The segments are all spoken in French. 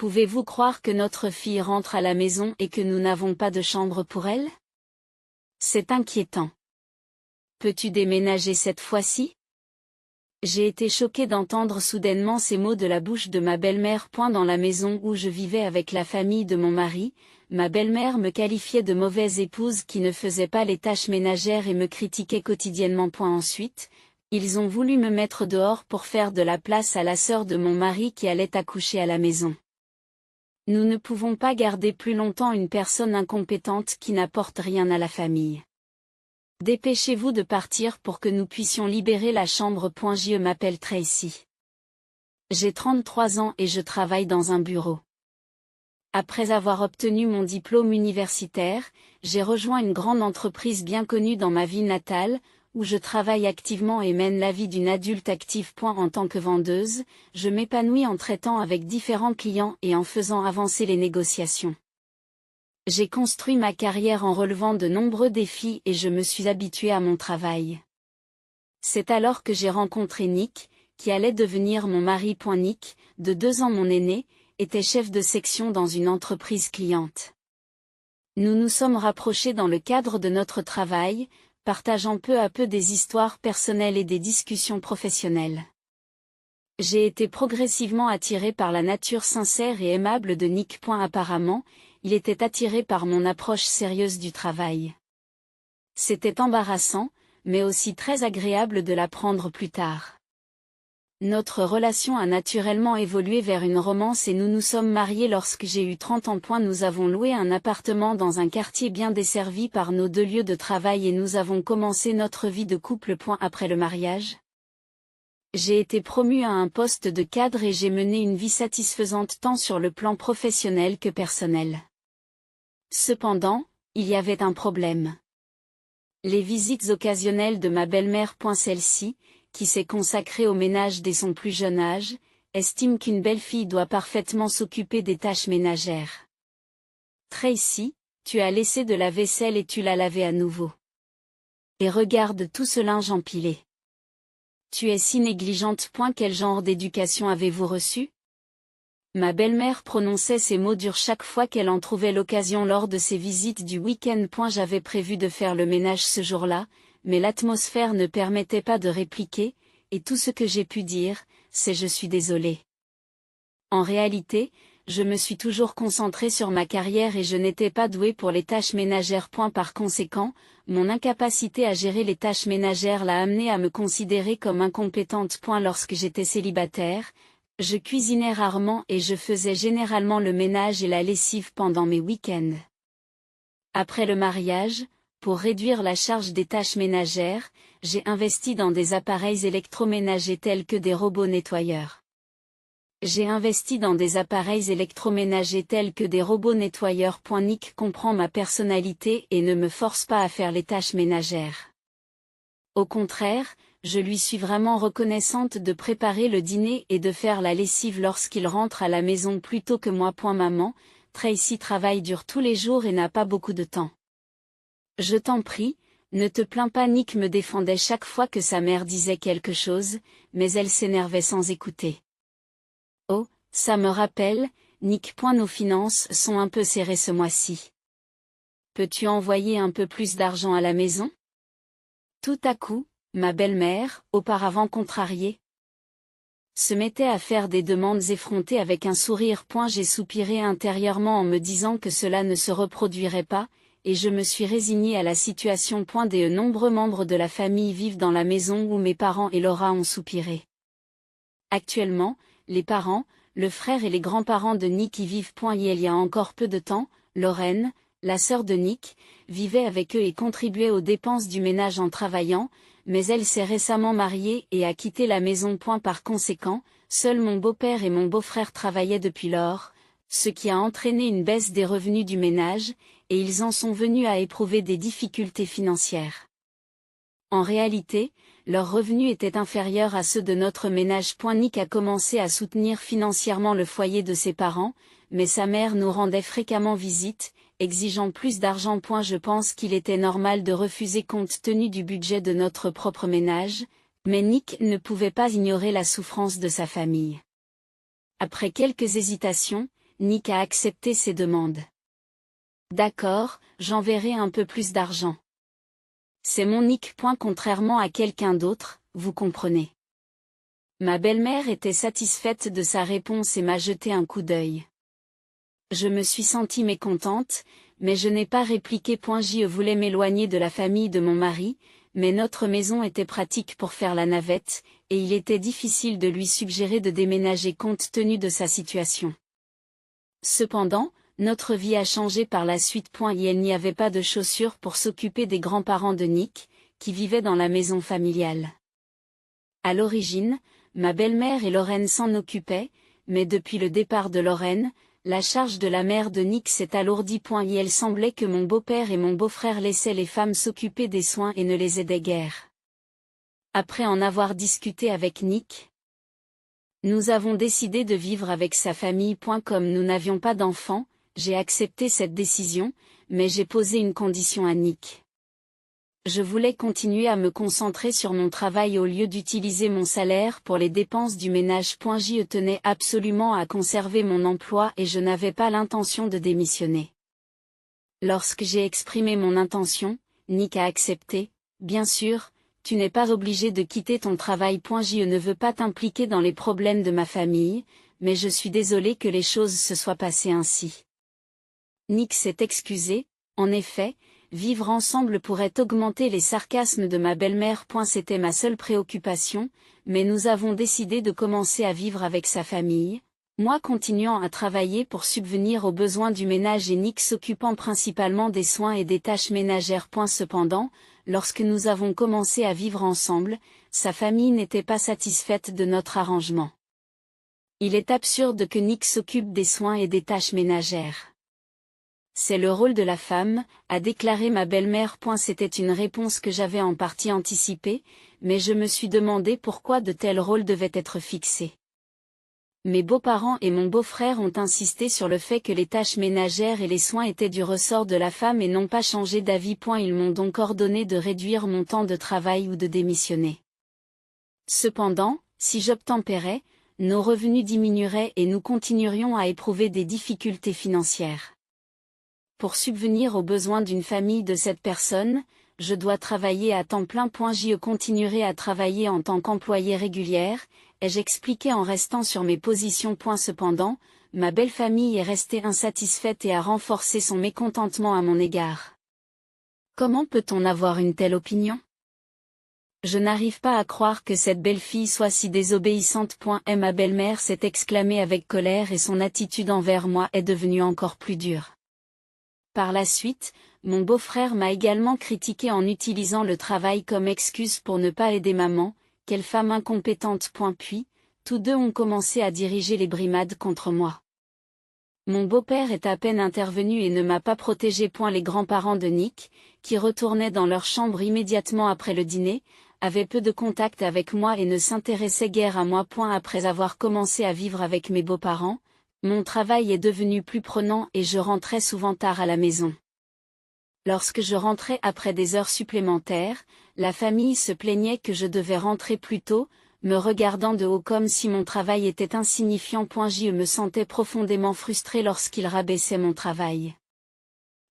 Pouvez-vous croire que notre fille rentre à la maison et que nous n'avons pas de chambre pour elle? C'est inquiétant. Peux-tu déménager cette fois-ci? J'ai été choquée d'entendre soudainement ces mots de la bouche de ma belle-mère. Dans la maison où je vivais avec la famille de mon mari, ma belle-mère me qualifiait de mauvaise épouse qui ne faisait pas les tâches ménagères et me critiquait quotidiennement. Ensuite, ils ont voulu me mettre dehors pour faire de la place à la sœur de mon mari qui allait accoucher à la maison. Nous ne pouvons pas garder plus longtemps une personne incompétente qui n'apporte rien à la famille. Dépêchez-vous de partir pour que nous puissions libérer la chambre. Je m'appelle Tracy. J'ai 33 ans et je travaille dans un bureau. Après avoir obtenu mon diplôme universitaire, j'ai rejoint une grande entreprise bien connue dans ma ville natale, où je travaille activement et mène la vie d'une adulte active. En tant que vendeuse, je m'épanouis en traitant avec différents clients et en faisant avancer les négociations. J'ai construit ma carrière en relevant de nombreux défis et je me suis habituée à mon travail. C'est alors que j'ai rencontré Nick, qui allait devenir mon mari. Nick, de 2 ans mon aîné, était chef de section dans une entreprise cliente. Nous nous sommes rapprochés dans le cadre de notre travail, partageant peu à peu des histoires personnelles et des discussions professionnelles. J'ai été progressivement attirée par la nature sincère et aimable de Nick. Apparemment, il était attiré par mon approche sérieuse du travail. C'était embarrassant, mais aussi très agréable de l'apprendre plus tard. Notre relation a naturellement évolué vers une romance et nous nous sommes mariés lorsque j'ai eu 30 ans. Nous avons loué un appartement dans un quartier bien desservi par nos 2 lieux de travail et nous avons commencé notre vie de couple. Après le mariage, j'ai été promue à un poste de cadre et j'ai mené une vie satisfaisante tant sur le plan professionnel que personnel. Cependant, il y avait un problème. Les visites occasionnelles de ma belle-mère. Celle-ci, qui s'est consacrée au ménage dès son plus jeune âge, estime qu'une belle-fille doit parfaitement s'occuper des tâches ménagères. Tracy, tu as laissé de la vaisselle et tu l'as lavée à nouveau. Et regarde tout ce linge empilé. Tu es si négligente. Quel genre d'éducation avez-vous reçu? Ma belle-mère prononçait ces mots durs chaque fois qu'elle en trouvait l'occasion lors de ses visites du week-end. J'avais prévu de faire le ménage ce jour-là, mais l'atmosphère ne permettait pas de répliquer, et tout ce que j'ai pu dire, c'est je suis désolée. En réalité, je me suis toujours concentrée sur ma carrière et je n'étais pas douée pour les tâches ménagères. Par conséquent, mon incapacité à gérer les tâches ménagères l'a amenée à me considérer comme incompétente. Lorsque j'étais célibataire, je cuisinais rarement et je faisais généralement le ménage et la lessive pendant mes week-ends. Après le mariage, pour réduire la charge des tâches ménagères, j'ai investi dans des appareils électroménagers tels que des robots nettoyeurs. Nick comprend ma personnalité et ne me force pas à faire les tâches ménagères. Au contraire, je lui suis vraiment reconnaissante de préparer le dîner et de faire la lessive lorsqu'il rentre à la maison plutôt que moi. Maman, Tracy travaille dur tous les jours et n'a pas beaucoup de temps. Je t'en prie, ne te plains pas. Nick me défendait chaque fois que sa mère disait quelque chose, mais elle s'énervait sans écouter. Oh, ça me rappelle, Nick. Nos finances sont un peu serrées ce mois-ci. Peux-tu envoyer un peu plus d'argent à la maison? Tout à coup, ma belle-mère, auparavant contrariée, se mettait à faire des demandes effrontées avec un sourire. J'ai soupiré intérieurement en me disant que cela ne se reproduirait pas, et je me suis résignée à la situation. De nombreux membres de la famille vivent dans la maison où mes parents et Laura ont soupiré. Actuellement, les parents, le frère et les grands-parents de Nick y vivent. Il y a encore peu de temps, Lorraine, la sœur de Nick, vivait avec eux et contribuait aux dépenses du ménage en travaillant, mais elle s'est récemment mariée et a quitté la maison. Par conséquent, seuls mon beau-père et mon beau-frère travaillaient depuis lors, ce qui a entraîné une baisse des revenus du ménage, et ils en sont venus à éprouver des difficultés financières. En réalité, leurs revenus étaient inférieurs à ceux de notre ménage. Nick a commencé à soutenir financièrement le foyer de ses parents, mais sa mère nous rendait fréquemment visite, exigeant plus d'argent. Je pense qu'il était normal de refuser compte tenu du budget de notre propre ménage, mais Nick ne pouvait pas ignorer la souffrance de sa famille. Après quelques hésitations, Nick a accepté ses demandes. D'accord, j'enverrai un peu plus d'argent. C'est mon Nick. Contrairement à quelqu'un d'autre, vous comprenez. Ma belle-mère était satisfaite de sa réponse et m'a jeté un coup d'œil. Je me suis sentie mécontente, mais je n'ai pas répliqué. Je voulais m'éloigner de la famille de mon mari, mais notre maison était pratique pour faire la navette, et il était difficile de lui suggérer de déménager compte tenu de sa situation. Cependant, notre vie a changé par la suite. Il n'y avait pas de chaussures pour s'occuper des grands-parents de Nick, qui vivaient dans la maison familiale. À l'origine, ma belle-mère et Lorraine s'en occupaient, mais depuis le départ de Lorraine, la charge de la mère de Nick s'est alourdie. Il semblait que mon beau-père et mon beau-frère laissaient les femmes s'occuper des soins et ne les aidaient guère. Après en avoir discuté avec Nick, nous avons décidé de vivre avec sa famille. Comme nous n'avions pas d'enfants, j'ai accepté cette décision, mais j'ai posé une condition à Nick. Je voulais continuer à me concentrer sur mon travail au lieu d'utiliser mon salaire pour les dépenses du ménage. Je tenais absolument à conserver mon emploi et je n'avais pas l'intention de démissionner. Lorsque j'ai exprimé mon intention, Nick a accepté. Bien sûr, tu n'es pas obligé de quitter ton travail. Je ne veux pas t'impliquer dans les problèmes de ma famille, mais je suis désolé que les choses se soient passées ainsi. Nick s'est excusé. En effet, vivre ensemble pourrait augmenter les sarcasmes de ma belle-mère. C'était ma seule préoccupation, mais nous avons décidé de commencer à vivre avec sa famille, moi continuant à travailler pour subvenir aux besoins du ménage et Nick s'occupant principalement des soins et des tâches ménagères. Cependant, lorsque nous avons commencé à vivre ensemble, sa famille n'était pas satisfaite de notre arrangement. Il est absurde que Nick s'occupe des soins et des tâches ménagères. C'est le rôle de la femme, a déclaré ma belle-mère. C'était une réponse que j'avais en partie anticipée, mais je me suis demandé pourquoi de tels rôles devaient être fixés. Mes beaux-parents et mon beau-frère ont insisté sur le fait que les tâches ménagères et les soins étaient du ressort de la femme et n'ont pas changé d'avis. Ils m'ont donc ordonné de réduire mon temps de travail ou de démissionner. Cependant, si j'obtempérais, nos revenus diminueraient et nous continuerions à éprouver des difficultés financières. Pour subvenir aux besoins d'une famille de 7 personnes, je dois travailler à temps plein. Je continuerai à travailler en tant qu'employée régulière, ai-je expliqué en restant sur mes positions. Cependant, ma belle famille est restée insatisfaite et a renforcé son mécontentement à mon égard. Comment peut-on avoir une telle opinion? Je n'arrive pas à croire que cette belle-fille soit si désobéissante. Ma belle-mère s'est exclamée avec colère et son attitude envers moi est devenue encore plus dure. Par la suite, mon beau-frère m'a également critiqué en utilisant le travail comme excuse pour ne pas aider maman. Quelle femme incompétente. Puis, tous deux ont commencé à diriger les brimades contre moi. Mon beau-père est à peine intervenu et ne m'a pas protégé. Les grands-parents de Nick, qui retournaient dans leur chambre immédiatement après le dîner, avaient peu de contact avec moi et ne s'intéressaient guère à moi. Après avoir commencé à vivre avec mes beaux-parents, mon travail est devenu plus prenant et je rentrais souvent tard à la maison. Lorsque je rentrais après des heures supplémentaires, la famille se plaignait que je devais rentrer plus tôt, me regardant de haut comme si mon travail était insignifiant. Je me sentais profondément frustrée lorsqu'ils rabaissaient mon travail.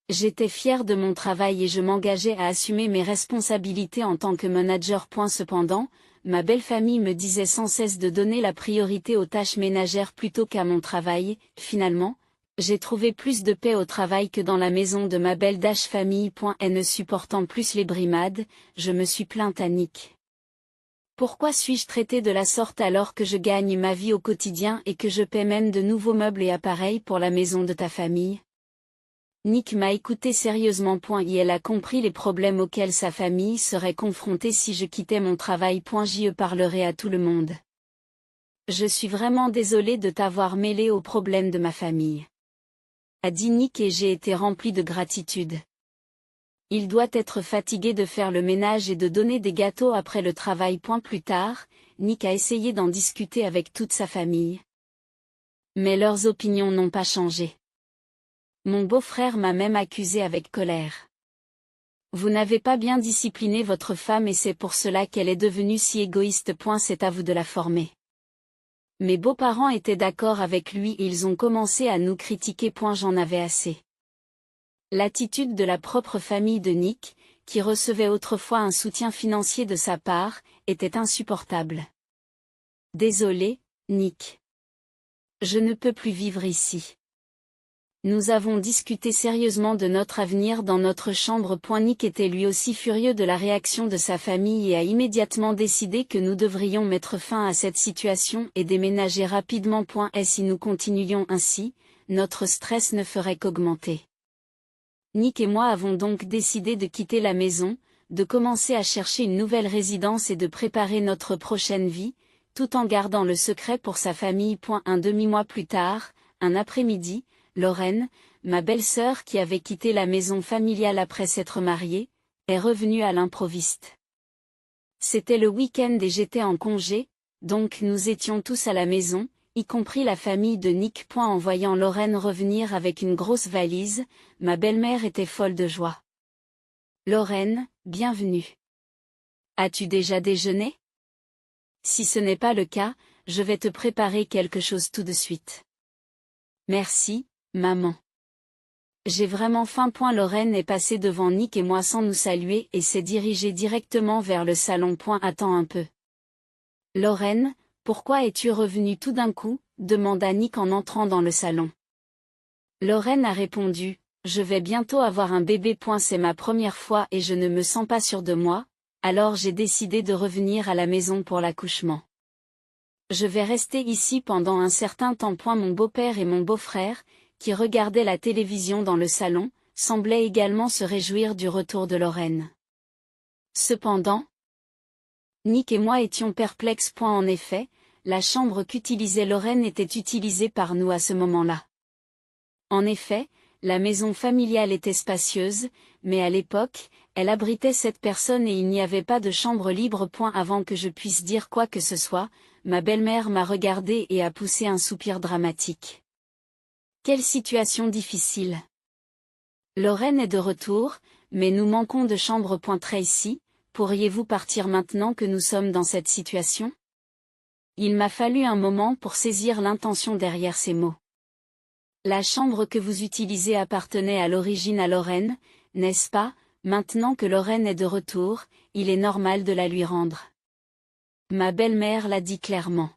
J'étais fière de mon travail et je m'engageais à assumer mes responsabilités en tant que manager. Cependant, ma belle famille me disait sans cesse de donner la priorité aux tâches ménagères plutôt qu'à mon travail. Finalement, j'ai trouvé plus de paix au travail que dans la maison de ma belle famille. Et ne supportant plus les brimades, je me suis plainte à Nick. Pourquoi suis-je traitée de la sorte alors que je gagne ma vie au quotidien et que je paie même de nouveaux meubles et appareils pour la maison de ta famille? Nick m'a écouté sérieusement. Et elle a compris les problèmes auxquels sa famille serait confrontée si je quittais mon travail. Je parlerai à tout le monde. Je suis vraiment désolée de t'avoir mêlé aux problèmes de ma famille, a dit Nick et j'ai été remplie de gratitude. Il doit être fatigué de faire le ménage et de donner des gâteaux après le travail. Plus tard, Nick a essayé d'en discuter avec toute sa famille. Mais leurs opinions n'ont pas changé. Mon beau-frère m'a même accusé avec colère. Vous n'avez pas bien discipliné votre femme et c'est pour cela qu'elle est devenue si égoïste. C'est à vous de la former. Mes beaux-parents étaient d'accord avec lui et ils ont commencé à nous critiquer. J'en avais assez. L'attitude de la propre famille de Nick, qui recevait autrefois un soutien financier de sa part, était insupportable. Désolé, Nick. Je ne peux plus vivre ici. Nous avons discuté sérieusement de notre avenir dans notre chambre. Nick était lui aussi furieux de la réaction de sa famille et a immédiatement décidé que nous devrions mettre fin à cette situation et déménager rapidement. Et si nous continuions ainsi, notre stress ne ferait qu'augmenter. Nick et moi avons donc décidé de quitter la maison, de commencer à chercher une nouvelle résidence et de préparer notre prochaine vie, tout en gardant le secret pour sa famille. Un demi-mois plus tard, un après-midi, Lorraine, ma belle-sœur qui avait quitté la maison familiale après s'être mariée, est revenue à l'improviste. C'était le week-end et j'étais en congé, donc nous étions tous à la maison, y compris la famille de Nick. En voyant Lorraine revenir avec une grosse valise, ma belle-mère était folle de joie. Lorraine, bienvenue. As-tu déjà déjeuné? Si ce n'est pas le cas, je vais te préparer quelque chose tout de suite. Merci, maman. J'ai vraiment faim. Lorraine est passée devant Nick et moi sans nous saluer et s'est dirigée directement vers le salon. Attends un peu. Lorraine, pourquoi es-tu revenue tout d'un coup? Demanda Nick en entrant dans le salon. Lorraine a répondu, je vais bientôt avoir un bébé. C'est ma première fois et je ne me sens pas sûre de moi, alors j'ai décidé de revenir à la maison pour l'accouchement. Je vais rester ici pendant un certain temps. Mon beau-père et mon beau-frère, qui regardaient la télévision dans le salon, semblaient également se réjouir du retour de Lorraine. Cependant, Nick et moi étions perplexes. En effet, la chambre qu'utilisait Lorraine était utilisée par nous à ce moment-là. En effet, la maison familiale était spacieuse, mais à l'époque, elle abritait 7 personnes et il n'y avait pas de chambre libre. Avant que je puisse dire quoi que ce soit, ma belle-mère m'a regardé et a poussé un soupir dramatique. Quelle situation difficile. Lorraine est de retour, mais nous manquons de chambre. Tracy, pourriez-vous partir maintenant que nous sommes dans cette situation? Il m'a fallu un moment pour saisir l'intention derrière ces mots. La chambre que vous utilisez appartenait à l'origine à Lorraine, n'est-ce pas? Maintenant que Lorraine est de retour, il est normal de la lui rendre. Ma belle-mère l'a dit clairement.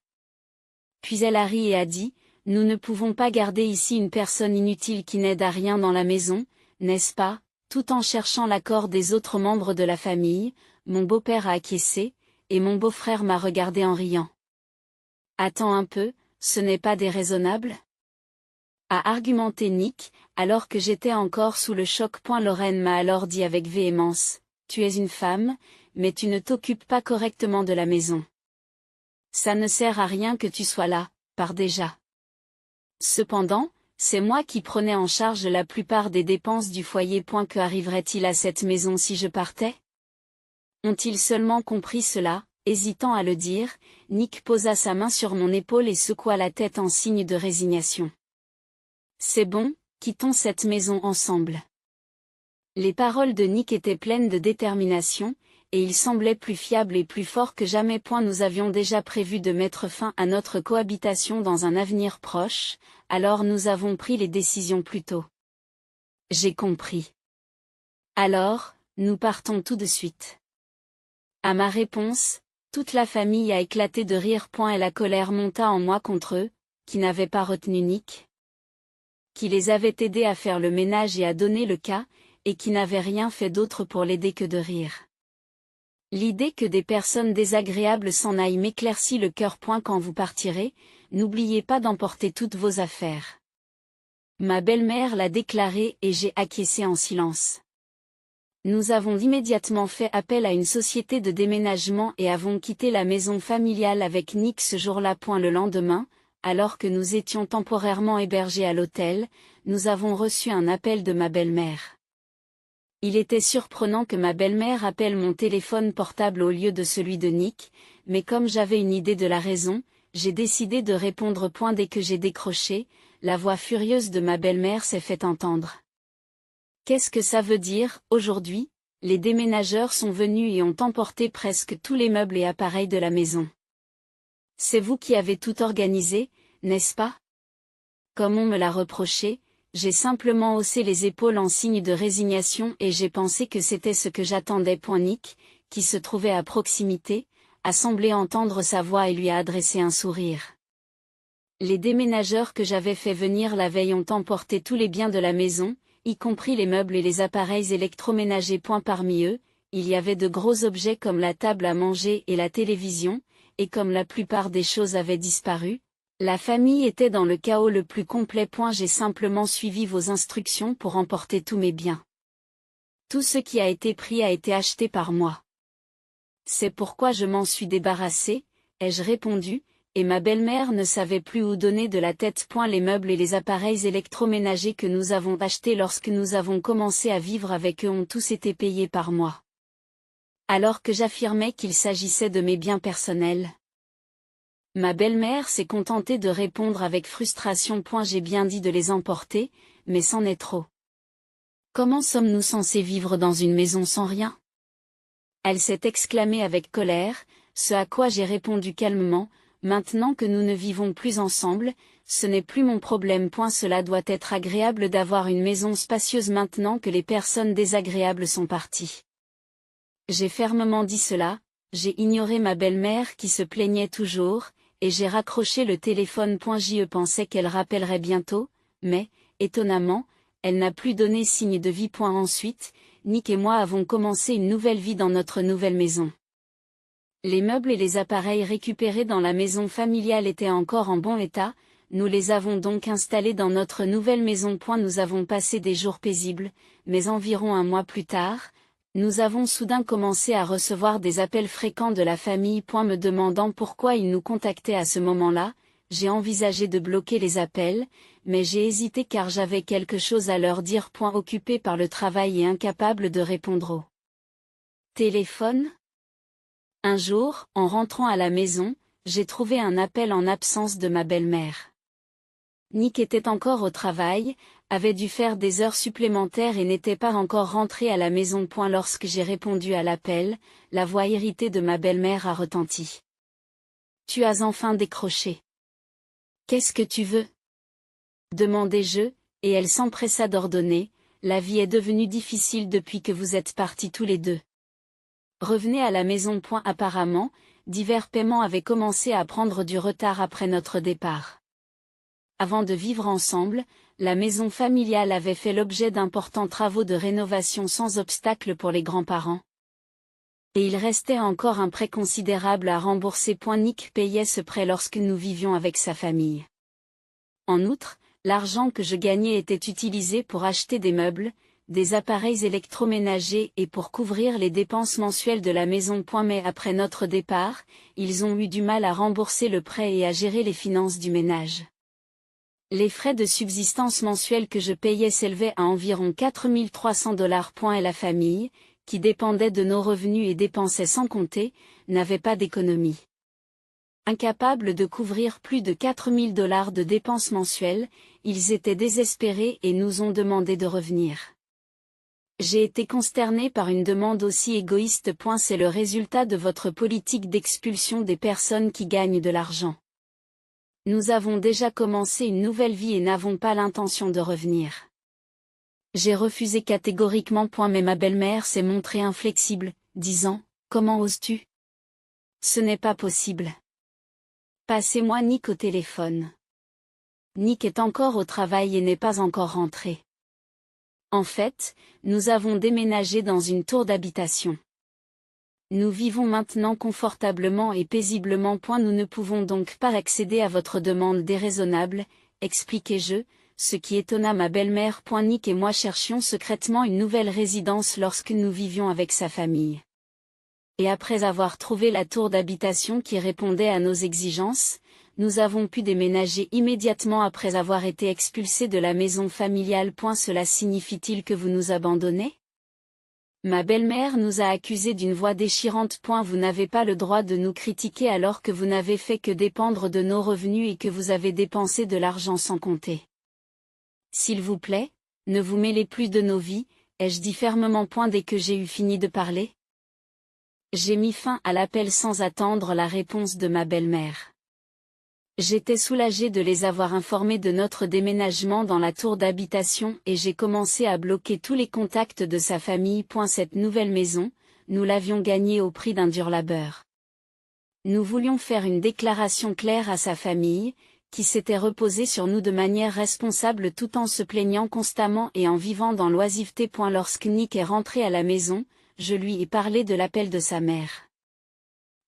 Puis elle a ri et a dit, nous ne pouvons pas garder ici une personne inutile qui n'aide à rien dans la maison, n'est-ce pas? Tout en cherchant l'accord des autres membres de la famille, mon beau-père a acquiescé, et mon beau-frère m'a regardé en riant. Attends un peu, ce n'est pas déraisonnable? A argumenté Nick, alors que j'étais encore sous le choc. Lorraine m'a alors dit avec véhémence, tu es une femme, mais tu ne t'occupes pas correctement de la maison. Ça ne sert à rien que tu sois là, pars déjà. Cependant, c'est moi qui prenais en charge la plupart des dépenses du foyer. Que arriverait-il à cette maison si je partais? Ont-ils seulement compris cela? Hésitant à le dire, Nick posa sa main sur mon épaule et secoua la tête en signe de résignation. C'est bon, quittons cette maison ensemble. Les paroles de Nick étaient pleines de détermination, et il semblait plus fiable et plus fort que jamais. Nous avions déjà prévu de mettre fin à notre cohabitation dans un avenir proche, alors nous avons pris les décisions plus tôt. J'ai compris. Alors, nous partons tout de suite. À ma réponse, toute la famille a éclaté de rire. Et la colère monta en moi contre eux, qui n'avaient pas retenu Nick, qui les avait aidés à faire le ménage et à donner le cas, et qui n'avaient rien fait d'autre pour l'aider que de rire. L'idée que des personnes désagréables s'en aillent m'éclaircit le cœur. Quand vous partirez, n'oubliez pas d'emporter toutes vos affaires. Ma belle-mère l'a déclaré et j'ai acquiescé en silence. Nous avons immédiatement fait appel à une société de déménagement et avons quitté la maison familiale avec Nick ce jour-là. Le lendemain, alors que nous étions temporairement hébergés à l'hôtel, nous avons reçu un appel de ma belle-mère. Il était surprenant que ma belle-mère appelle mon téléphone portable au lieu de celui de Nick, mais comme j'avais une idée de la raison, j'ai décidé de répondre. Dès que j'ai décroché, la voix furieuse de ma belle-mère s'est fait entendre. Qu'est-ce que ça veut dire? Aujourd'hui, les déménageurs sont venus et ont emporté presque tous les meubles et appareils de la maison. C'est vous qui avez tout organisé, n'est-ce pas? Comme on me l'a reproché, j'ai simplement haussé les épaules en signe de résignation et j'ai pensé que c'était ce que j'attendais. Nick, qui se trouvait à proximité, a semblé entendre sa voix et lui a adressé un sourire. Les déménageurs que j'avais fait venir la veille ont emporté tous les biens de la maison, y compris les meubles et les appareils électroménagers. Parmi eux, il y avait de gros objets comme la table à manger et la télévision, et comme la plupart des choses avaient disparu, la famille était dans le chaos le plus complet. J'ai simplement suivi vos instructions pour emporter tous mes biens. Tout ce qui a été pris a été acheté par moi. C'est pourquoi je m'en suis débarrassé, ai-je répondu, et ma belle-mère ne savait plus où donner de la tête. Les meubles et les appareils électroménagers que nous avons achetés lorsque nous avons commencé à vivre avec eux ont tous été payés par moi. Alors que j'affirmais qu'il s'agissait de mes biens personnels. Ma belle-mère s'est contentée de répondre avec frustration. J'ai bien dit de les emporter, mais c'en est trop. Comment sommes-nous censés vivre dans une maison sans rien? Elle s'est exclamée avec colère, ce à quoi j'ai répondu calmement, maintenant que nous ne vivons plus ensemble, ce n'est plus mon problème. Cela doit être agréable d'avoir une maison spacieuse maintenant que les personnes désagréables sont parties. J'ai fermement dit cela, j'ai ignoré ma belle-mère qui se plaignait toujours, et j'ai raccroché le téléphone. Je pensais qu'elle rappellerait bientôt, mais, étonnamment, elle n'a plus donné signe de vie. Ensuite, Nick et moi avons commencé une nouvelle vie dans notre nouvelle maison. Les meubles et les appareils récupérés dans la maison familiale étaient encore en bon état, nous les avons donc installés dans notre nouvelle maison. Nous avons passé des jours paisibles, mais environ un mois plus tard, nous avons soudain commencé à recevoir des appels fréquents de la famille. Me demandant pourquoi ils nous contactaient à ce moment-là, j'ai envisagé de bloquer les appels, mais j'ai hésité car j'avais quelque chose à leur dire. Occupé par le travail et incapable de répondre au téléphone. Un jour, en rentrant à la maison, j'ai trouvé un appel en absence de ma belle-mère. Nick était encore au travail, avait dû faire des heures supplémentaires et n'était pas encore rentré à la maison. Lorsque j'ai répondu à l'appel, la voix irritée de ma belle-mère a retenti. Tu as enfin décroché. Qu'est-ce que tu veux? Demandai-je, et elle s'empressa d'ordonner, la vie est devenue difficile depuis que vous êtes partis tous les deux. Revenez à la maison. Apparemment, divers paiements avaient commencé à prendre du retard après notre départ. Avant de vivre ensemble, la maison familiale avait fait l'objet d'importants travaux de rénovation sans obstacle pour les grands-parents. Et il restait encore un prêt considérable à rembourser. Nick payait ce prêt lorsque nous vivions avec sa famille. En outre, l'argent que je gagnais était utilisé pour acheter des meubles, des appareils électroménagers et pour couvrir les dépenses mensuelles de la maison. Mais après notre départ, ils ont eu du mal à rembourser le prêt et à gérer les finances du ménage. Les frais de subsistance mensuels que je payais s'élevaient à environ $4 300. Et la famille, qui dépendait de nos revenus et dépensait sans compter, n'avait pas d'économie. Incapables de couvrir plus de $4 000 de dépenses mensuelles, ils étaient désespérés et nous ont demandé de revenir. J'ai été consterné par une demande aussi égoïste. C'est le résultat de votre politique d'expulsion des personnes qui gagnent de l'argent. Nous avons déjà commencé une nouvelle vie et n'avons pas l'intention de revenir. J'ai refusé catégoriquement. Mais ma belle-mère s'est montrée inflexible, disant, comment oses-tu? Ce n'est pas possible. Passez-moi Nick au téléphone. Nick est encore au travail et n'est pas encore rentré. En fait, nous avons déménagé dans une tour d'habitation. Nous vivons maintenant confortablement et paisiblement. Nous ne pouvons donc pas accéder à votre demande déraisonnable, expliquai-je, ce qui étonna ma belle-mère. Nick et moi cherchions secrètement une nouvelle résidence lorsque nous vivions avec sa famille. Et après avoir trouvé la tour d'habitation qui répondait à nos exigences, nous avons pu déménager immédiatement après avoir été expulsés de la maison familiale. Cela signifie-t-il que vous nous abandonnez? Ma belle-mère nous a accusés d'une voix déchirante. Vous n'avez pas le droit de nous critiquer alors que vous n'avez fait que dépendre de nos revenus et que vous avez dépensé de l'argent sans compter. S'il vous plaît, ne vous mêlez plus de nos vies, ai-je dit fermement. Dès que j'ai eu fini de parler, j'ai mis fin à l'appel sans attendre la réponse de ma belle-mère. J'étais soulagée de les avoir informés de notre déménagement dans la tour d'habitation et j'ai commencé à bloquer tous les contacts de sa famille. Cette nouvelle maison, nous l'avions gagnée au prix d'un dur labeur. Nous voulions faire une déclaration claire à sa famille, qui s'était reposée sur nous de manière responsable tout en se plaignant constamment et en vivant dans l'oisiveté. Lorsque Nick est rentré à la maison, je lui ai parlé de l'appel de sa mère.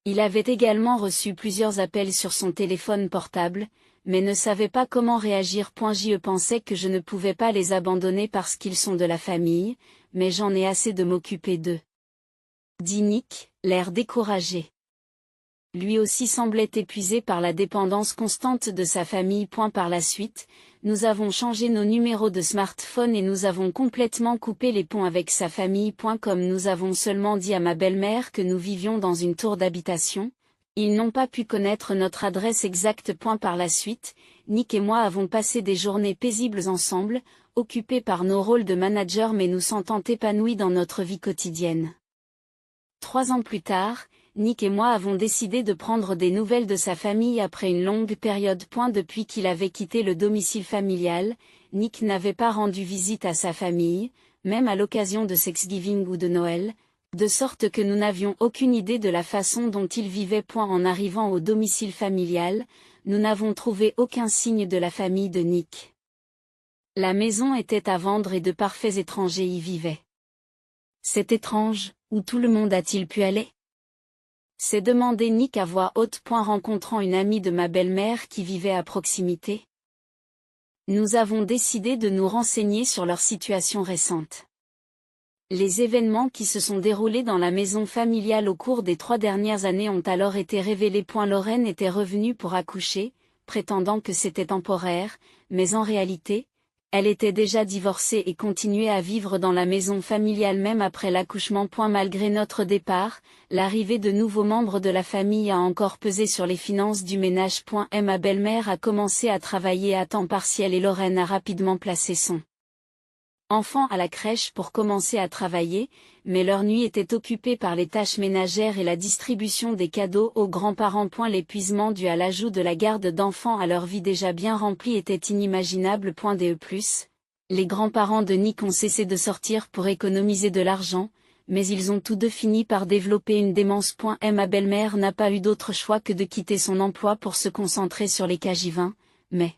Il avait également reçu plusieurs appels sur son téléphone portable, mais ne savait pas comment réagir. Je pensais que je ne pouvais pas les abandonner parce qu'ils sont de la famille, mais j'en ai assez de m'occuper d'eux. Dit Nick, l'air découragé. Lui aussi semblait épuisé par la dépendance constante de sa famille. Par la suite, nous avons changé nos numéros de smartphone et nous avons complètement coupé les ponts avec sa famille. Comme nous avons seulement dit à ma belle-mère que nous vivions dans une tour d'habitation, ils n'ont pas pu connaître notre adresse exacte. Par la suite, Nick et moi avons passé des journées paisibles ensemble, occupés par nos rôles de manager mais nous sentant épanouis dans notre vie quotidienne. 3 ans plus tard, Nick et moi avons décidé de prendre des nouvelles de sa famille après une longue période. Depuis qu'il avait quitté le domicile familial, Nick n'avait pas rendu visite à sa famille, même à l'occasion de Thanksgiving ou de Noël, de sorte que nous n'avions aucune idée de la façon dont il vivait. En arrivant au domicile familial, nous n'avons trouvé aucun signe de la famille de Nick. La maison était à vendre et de parfaits étrangers y vivaient. C'est étrange, où tout le monde a-t-il pu aller ? s'est demandé Nick à voix haute. Rencontrant une amie de ma belle-mère qui vivait à proximité. Nous avons décidé de nous renseigner sur leur situation récente. Les événements qui se sont déroulés dans la maison familiale au cours des 3 dernières années ont alors été révélés. Lorraine était revenue pour accoucher, prétendant que c'était temporaire, mais en réalité, elle était déjà divorcée et continuait à vivre dans la maison familiale même après l'accouchement. Malgré notre départ, l'arrivée de nouveaux membres de la famille a encore pesé sur les finances du ménage. Ma belle-mère a commencé à travailler à temps partiel et Lorraine a rapidement placé son enfant à la crèche pour commencer à travailler, mais leur nuit était occupée par les tâches ménagères et la distribution des cadeaux aux grands-parents. L'épuisement dû à l'ajout de la garde d'enfants à leur vie déjà bien remplie était inimaginable. Les grands-parents de Nick ont cessé de sortir pour économiser de l'argent, mais ils ont tous deux fini par développer une démence. Ma belle-mère n'a pas eu d'autre choix que de quitter son emploi pour se concentrer sur les Cagivins, mais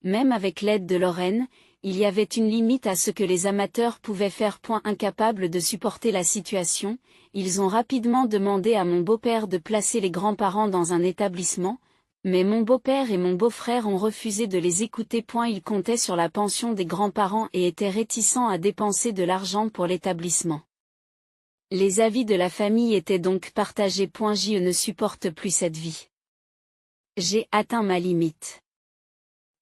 même avec l'aide de Lorraine, il y avait une limite à ce que les amateurs pouvaient faire. Incapables de supporter la situation, ils ont rapidement demandé à mon beau-père de placer les grands-parents dans un établissement, mais mon beau-père et mon beau-frère ont refusé de les écouter. Ils comptaient sur la pension des grands-parents et étaient réticents à dépenser de l'argent pour l'établissement. Les avis de la famille étaient donc partagés. Je ne supporte plus cette vie. J'ai atteint ma limite.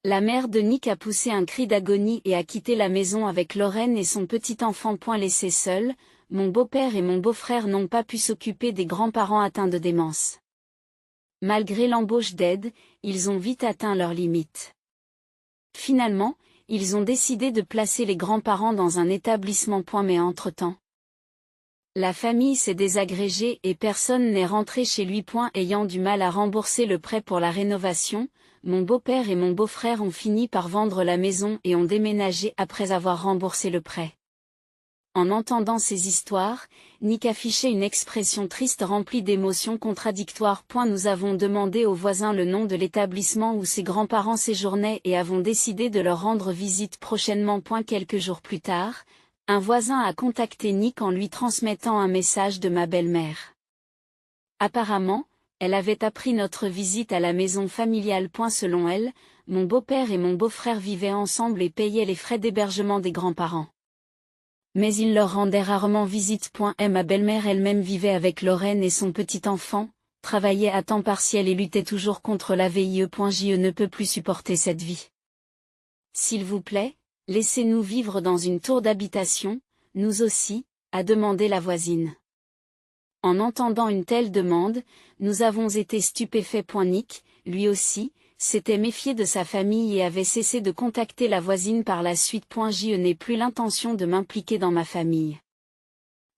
La mère de Nick a poussé un cri d'agonie et a quitté la maison avec Lorraine et son petit enfant. Laissés seuls, mon beau-père et mon beau-frère n'ont pas pu s'occuper des grands-parents atteints de démence. Malgré l'embauche d'aide, ils ont vite atteint leurs limites. Finalement, ils ont décidé de placer les grands-parents dans un établissement. Mais entre-temps, la famille s'est désagrégée et personne n'est rentré chez lui. Ayant du mal à rembourser le prêt pour la rénovation, mon beau-père et mon beau-frère ont fini par vendre la maison et ont déménagé après avoir remboursé le prêt. En entendant ces histoires, Nick affichait une expression triste remplie d'émotions contradictoires. Nous avons demandé aux voisins le nom de l'établissement où ses grands-parents séjournaient et avons décidé de leur rendre visite prochainement. Quelques jours plus tard, un voisin a contacté Nick en lui transmettant un message de ma belle-mère. Apparemment, elle avait appris notre visite à la maison familiale. Selon elle, mon beau-père et mon beau-frère vivaient ensemble et payaient les frais d'hébergement des grands-parents. Mais ils leur rendaient rarement visite. Ma belle-mère elle-même vivait avec Lorraine et son petit enfant, travaillait à temps partiel et luttait toujours contre la VIE. Je ne peux plus supporter cette vie. S'il vous plaît, laissez-nous vivre dans une tour d'habitation, nous aussi, a demandé la voisine. En entendant une telle demande, nous avons été stupéfaits. Nick, lui aussi, s'était méfié de sa famille et avait cessé de contacter la voisine par la suite. Je n'ai plus l'intention de m'impliquer dans ma famille.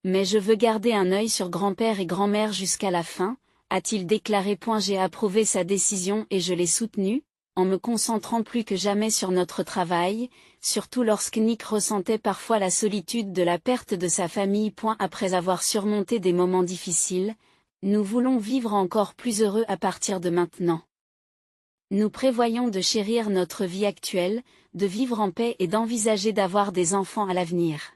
Mais je veux garder un œil sur grand-père et grand-mère jusqu'à la fin, a-t-il déclaré. J'ai approuvé sa décision et je l'ai soutenue, en me concentrant plus que jamais sur notre travail, surtout lorsque Nick ressentait parfois la solitude de la perte de sa famille. Après avoir surmonté des moments difficiles, nous voulons vivre encore plus heureux à partir de maintenant. Nous prévoyons de chérir notre vie actuelle, de vivre en paix et d'envisager d'avoir des enfants à l'avenir.